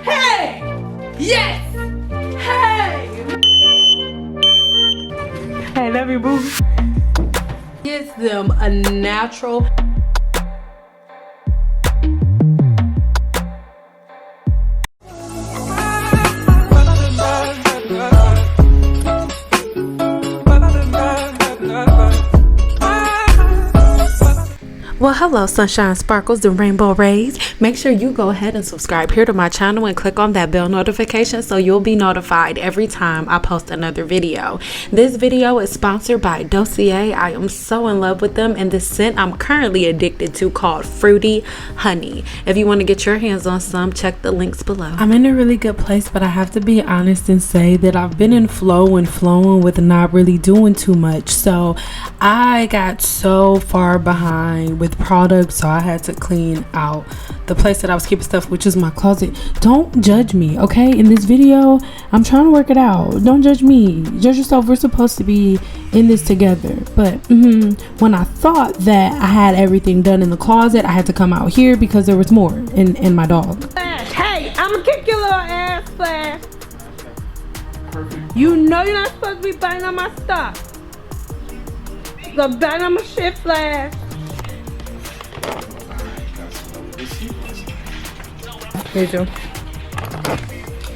Hey! Yes! Hey! Hey, love you, boo. Gives them a natural. Well, hello sunshine, sparkles, and rainbow rays. Make sure you go ahead and subscribe here to my channel and click on that bell notification so you'll be notified every time I post another video. This video is sponsored by Dossier. I am so in love with them, and the scent I'm currently addicted to called Fruity Honey. If you want to get your hands on some, check the links below. I'm in a really good place, but I have to be honest and say that I've been in flow and flowing with not really doing too much. So I got so far behind with products, so I had to clean out the place that I was keeping stuff, which is my closet. Don't judge me, okay? In this video, I'm trying to work it out. Don't judge me. Judge yourself. We're supposed to be in this together. But when I thought that I had everything done in the closet, I had to come out here because there was more in my dog. Hey, I'm gonna kick your little ass, Flash. You know you're not supposed to be biting on my stuff. You're gonna bite on my shit, Flash. Me too.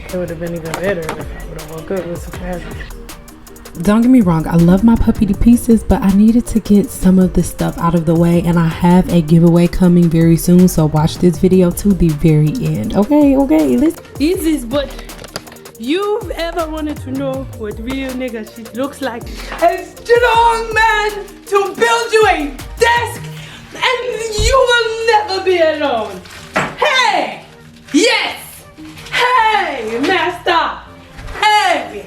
It would have been even better if I would have woke up with some fast. Don't get me wrong, I love my puppy to pieces, but I needed to get some of this stuff out of the way, and I have a giveaway coming very soon, so watch this video to the very end. Okay, listen. Easy, but you've ever wanted to know what real nigga shit looks like? A strong man to build you a desk, and you will never be alone. Hey! Yes! Hey, master! Hey!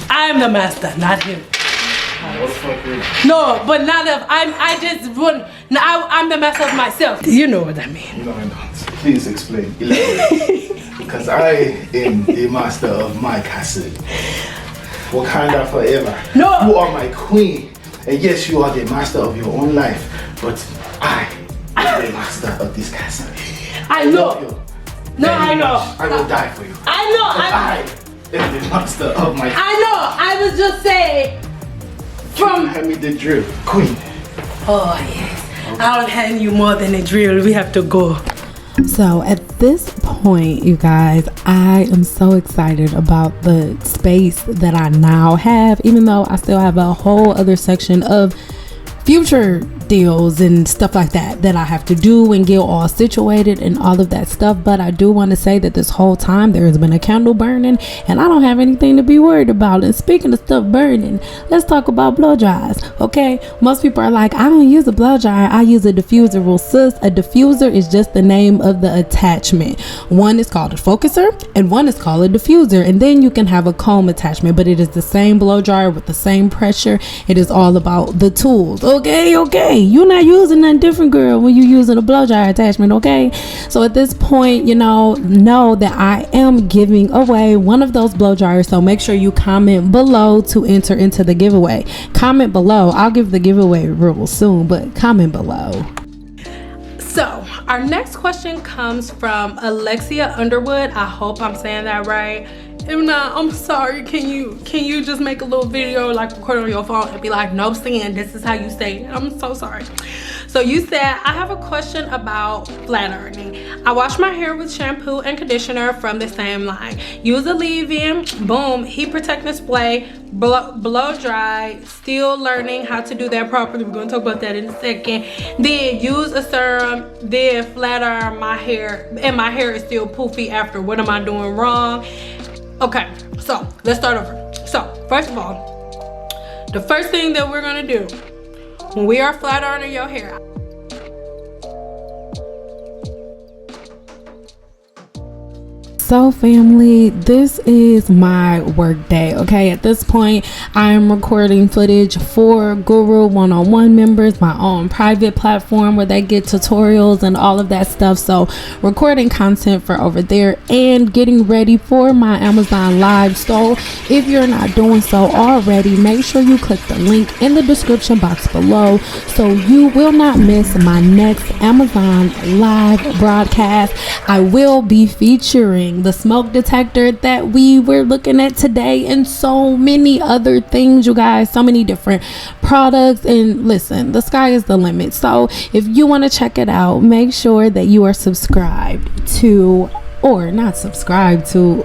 I'm the master, not him. No, but not of. I just want. I'm the master of myself. You know what I mean? No, I don't. Please explain. Elaborate. Because I am the master of my castle. Wakanda forever. No! You are my queen. And yes, you are the master of your own life. But I am the master of this castle. I know. No, I know. I will die for you. I know. I am the master of my. I know. I was just saying. Hand me the drill, queen. Oh yes. Okay. I'll hand you more than a drill. We have to go. So at this point, you guys, I am so excited about the space that I now have, even though I still have a whole other section of future deals and stuff like that I have to do and get all situated and all of that stuff. But I do want to say that this whole time there has been a candle burning, and I don't have anything to be worried about. And speaking of stuff burning, let's talk about blow dries. Okay, most people are like, I don't use a blow dryer, I use a diffuser. Well sis, a diffuser is just the name of the attachment. One is called a focuser and one is called a diffuser, and then you can have a comb attachment, but it is the same blow dryer with the same pressure. It is all about the tools. Okay, you're not using nothing different, girl, when you're using a blow dryer attachment. Okay, so at this point, know that I am giving away one of those blow dryers, so make sure you comment below to enter into the giveaway. Comment below. I'll give the giveaway rules soon, but comment below. So our next question comes from Alexia Underwood. I hope I'm saying that right. If not, I'm sorry. Can you just make a little video, like record on your phone and be like, no, Cyn, this is how you say it. I'm so sorry. So you said, I have a question about flat ironing. I wash my hair with shampoo and conditioner from the same line. Use a leave-in, boom, heat protectant spray, blow dry. Still learning how to do that properly. We're gonna talk about that in a second. Then use a serum, then flat iron my hair, and my hair is still poofy after. What am I doing wrong? Okay, so let's start over. So first of all, the first thing that we're gonna do when we are flat ironing your hair, So family, this is my work day. Okay, at this point I am recording footage for Guru one-on-one members, my own private platform where they get tutorials and all of that stuff. So recording content for over there and getting ready for my Amazon live. So if you're not doing so already, make sure you click the link in the description box below so you will not miss my next Amazon live broadcast. I will be featuring the smoke detector that we were looking at today and so many other things, you guys, so many different products. And listen, the sky is the limit. So if you want to check it out, make sure that you are subscribed to, or not subscribed to,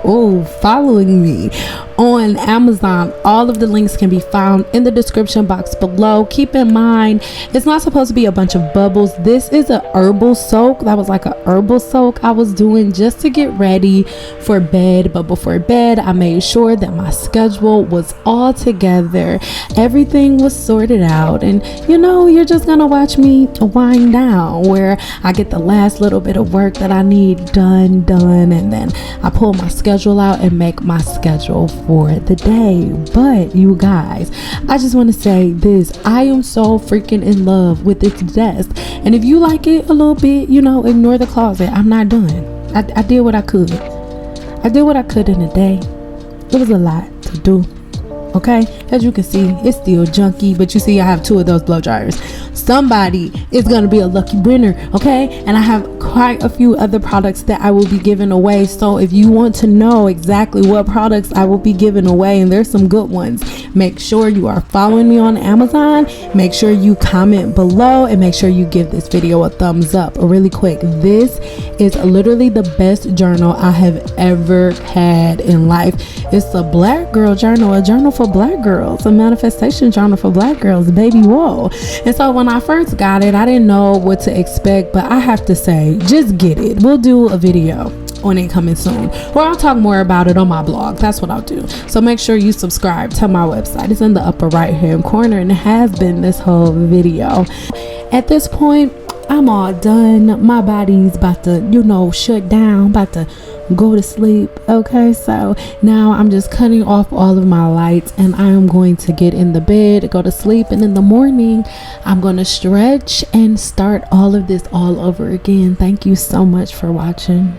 following me on Amazon. All of the links can be found in the description box below. Keep in mind, it's not supposed to be a bunch of bubbles. This is a herbal soak. That was like a herbal soak I was doing just to get ready for bed. But before bed, I made sure that my schedule was all together, everything was sorted out, and you know, you're just gonna watch me wind down where I get the last little bit of work that I need done, and then I pull my schedule out and make my schedule for the day. But you guys, I just want to say this: I am so freaking in love with this desk, and if you like it a little bit, you know, ignore the closet. I'm not done. I did what I could. I did what I could in a day. It was a lot to do. Okay, as you can see, it's still junky, but you see I have 2 of those blow dryers. Somebody is gonna be a lucky winner. Okay, and I have quite a few other products that I will be giving away. So if you want to know exactly what products I will be giving away, and there's some good ones, make sure you are following me on Amazon. Make sure you comment below, and make sure you give this video a thumbs up really quick. This is literally the best journal I have ever had in life. It's a black girl journal, a journal for black girls, a manifestation journal for black girls, baby. Whoa. And so when I first got it, I didn't know what to expect, but I have to say, just get it. We'll do a video on it coming soon, or I'll talk more about it on my blog. That's what I'll do. So make sure you subscribe to my website. It's in the upper right hand corner, and it has been this whole video. At this point, I'm all done. My body's about to, you know, shut down, about to go to sleep. Okay, so now I'm just cutting off all of my lights, and I am going to get in the bed, go to sleep, and in the morning I'm going to stretch and start all of this all over again. Thank you so much for watching.